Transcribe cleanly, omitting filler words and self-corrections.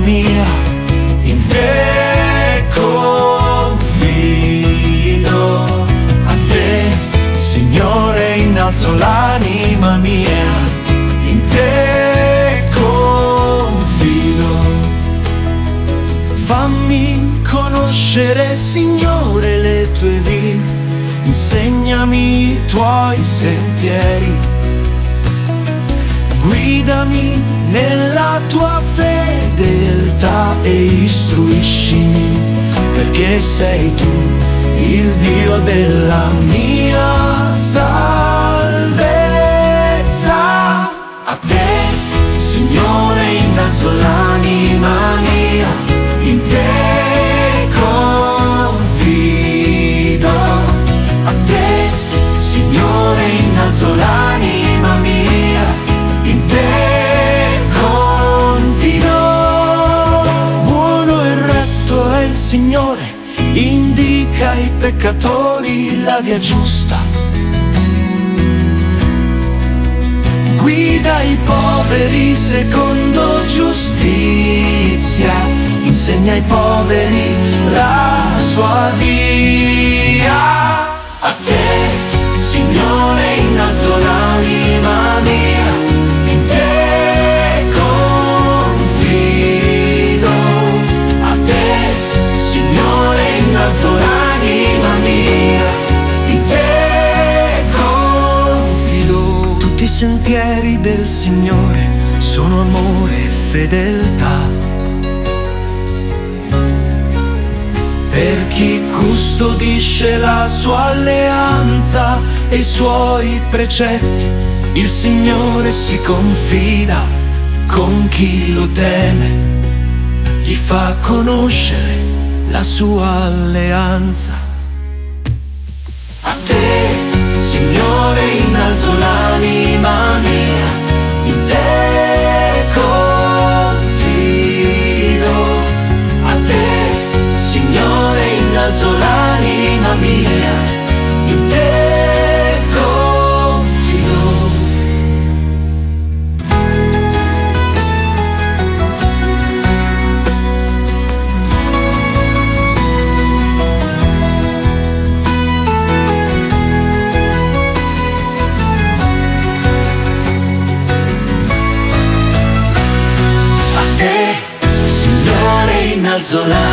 mia, in te confido. A te, Signore, innalzo l'anima mia, in te confido. Fammi conoscere, Signore, le tue vie, insegnami i tuoi sentieri. Guidami nella tua fedeltà e istruiscimi, perché sei tu il Dio della mia salvezza. A te, Signore, innalzo l'anima mia, in te confido. A te, Signore, innalzo l'anima mia, in te confido. Buono e retto è il Signore, indica ai peccatori la via giusta. Guida i poveri secondo giustizia, insegna ai poveri la sua via. A te, Signore, innalzo l'anima mia, in te confido. A te, Signore, innalzo l'anima mia, in te confido. Tutti i sentieri del Signore sono amore e fedeltà, per chi custodisce la sua alleanza e i suoi precetti. Il Signore si confida con chi lo teme, gli fa conoscere la sua alleanza. A te, Signore, innalzo l'anima mia, in te confido. A te, Signore, innalzo l'anima mia, in te confido. A te, Signore, innalzo l'anima